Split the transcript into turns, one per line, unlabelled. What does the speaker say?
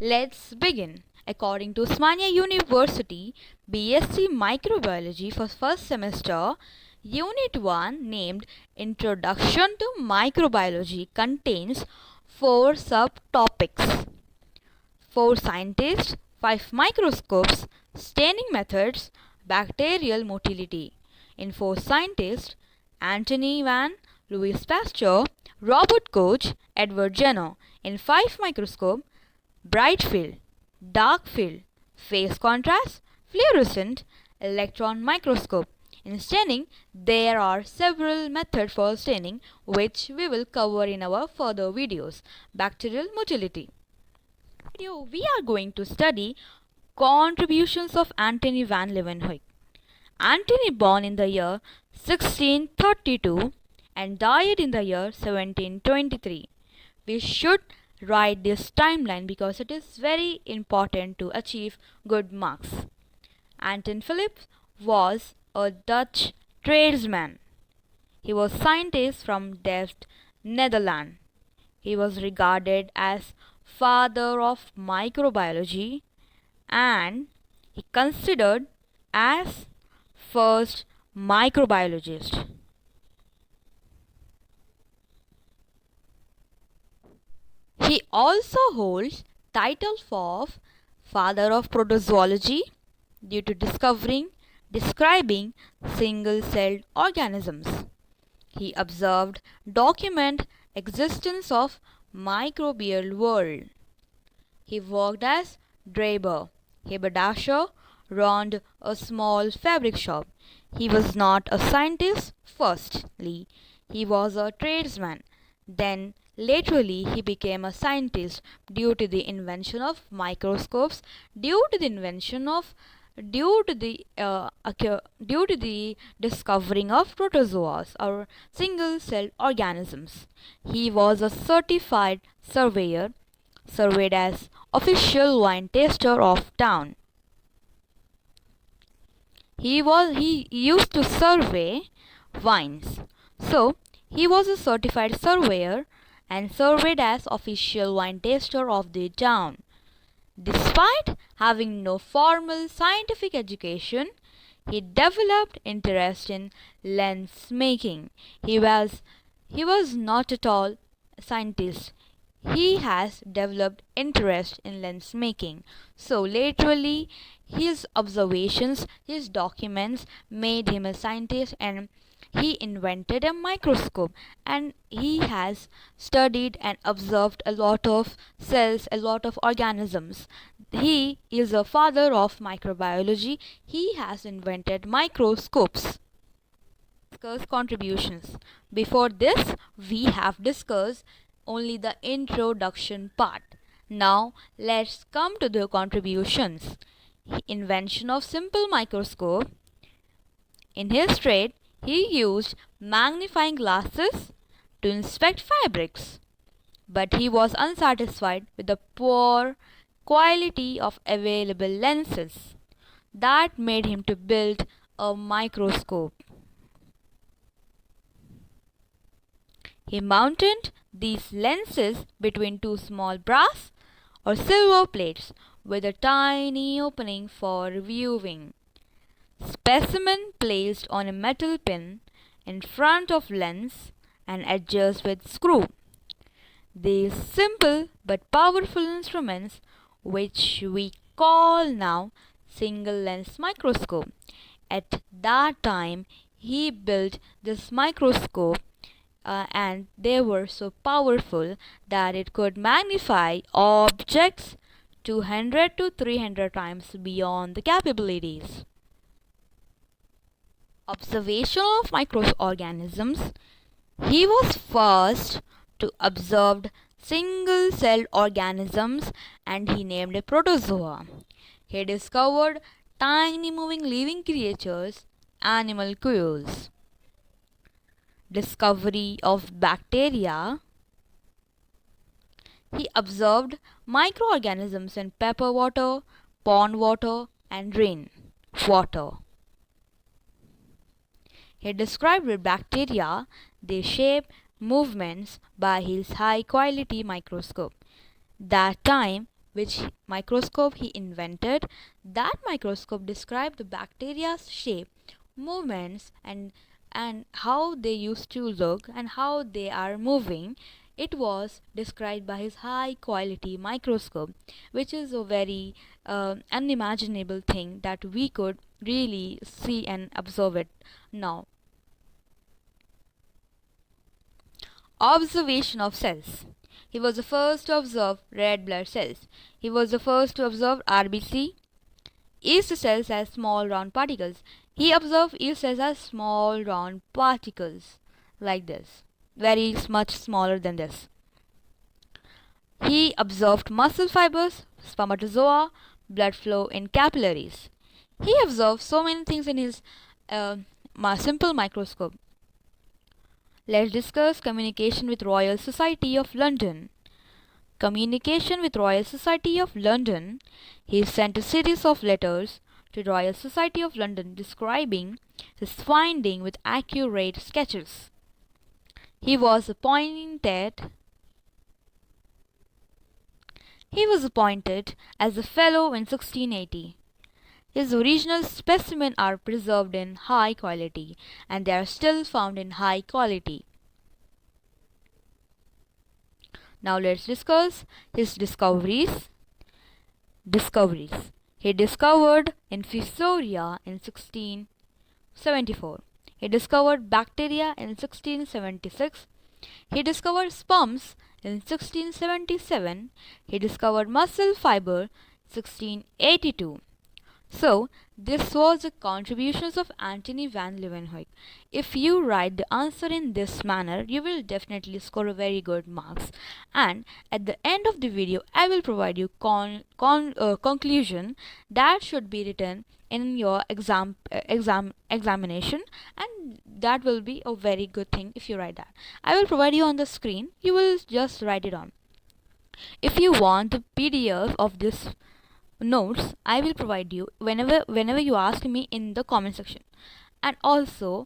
Let's begin. According to Osmania University, BSc Microbiology for first semester, Unit 1 named Introduction to Microbiology contains 4 subtopics. 4 scientists, 5 microscopes, staining methods, bacterial motility. In 4 scientists, Antony van Louis Pasteur, Robert Koch, Edward Jenner. In 5 microscope, bright field, dark field, phase contrast, fluorescent, electron microscope. In staining, there are several methods for staining which we will cover in our further videos. Bacterial motility. We are going to study contributions of Antony van Leeuwenhoek. Antony born in the year 1632 and died in the year 1723. We should write this timeline because it is very important to achieve good marks. Anton Philips was a Dutch tradesman. He was scientist from Delft, Netherlands. He was regarded as father of microbiology and he considered as first microbiologist. He also holds title of father of protozoology due to describing single-celled organisms. He observed, document existence of microbial world. He worked as draper, haberdasher, runned a small fabric shop. He was not a scientist firstly, he was a tradesman. Then laterally he became a scientist due to the invention of microscopes, due to the discovering of protozoas or single-celled organisms. He was a certified surveyor, surveyed as official wine taster of town. He used to survey wines. So he was a certified surveyor and surveyed as official wine taster of the town. Despite having no formal scientific education, he developed interest in lens making. He was not at all a scientist. He has developed interest in lens making. So laterally his observations, his documents made him a scientist and he invented a microscope and he has studied and observed a lot of cells, a lot of organisms. He is a father of microbiology. He has invented microscopes. Discuss contributions. Before this, we have discussed only the introduction part. Now, let's come to the contributions. Invention of simple microscope. In his trade, he used magnifying glasses to inspect fabrics, but he was unsatisfied with the poor quality of available lenses. That made him to build a microscope. He mounted these lenses between two small brass or silver plates with a tiny opening for viewing. Specimen placed on a metal pin in front of lens and adjust with screw. These simple but powerful instruments, which we call now single lens microscope. At that time he built this microscope and they were so powerful that it could magnify objects 200 to 300 times beyond the capabilities. Observation of microorganisms. He was first to observe single-celled organisms and he named a protozoa. He discovered tiny moving living creatures, animalcules. Discovery of bacteria. He observed microorganisms in pepper water, pond water and rain water. He described with bacteria their shape, movements by his high quality microscope. That time which microscope he invented. That microscope described the bacteria's shape, movements, and how they used to look and how they are moving. It was described by his high quality microscope, which is a very unimaginable thing that we could really see and observe it now. Observation of cells. He was the first to observe red blood cells. He was the first to observe RBC, yeast cells as small round particles. He observed yeast cells as small round particles like this, very much smaller than this. He observed muscle fibers, spermatozoa, blood flow in capillaries. He observed so many things in his simple microscope. Let's discuss communication with Royal Society of London. Communication with Royal Society of London. He sent a series of letters to Royal Society of London describing his finding with accurate sketches. He was appointed as a fellow in 1680. His original specimens are preserved in high quality and they are still found in high quality. Now let's discuss his discoveries. He discovered Infusoria in 1674. He discovered bacteria in 1676. He discovered sperms in 1677. He discovered muscle fiber 1682. So, this was the contributions of Antony van Leeuwenhoek. If you write the answer in this manner, you will definitely score a very good marks. And at the end of the video, I will provide you conclusion that should be written in your examination, and that will be a very good thing if you write that. I will provide you on the screen. You will just write it on. If you want the PDF of this notes, I will provide you whenever you ask me in the comment section. And also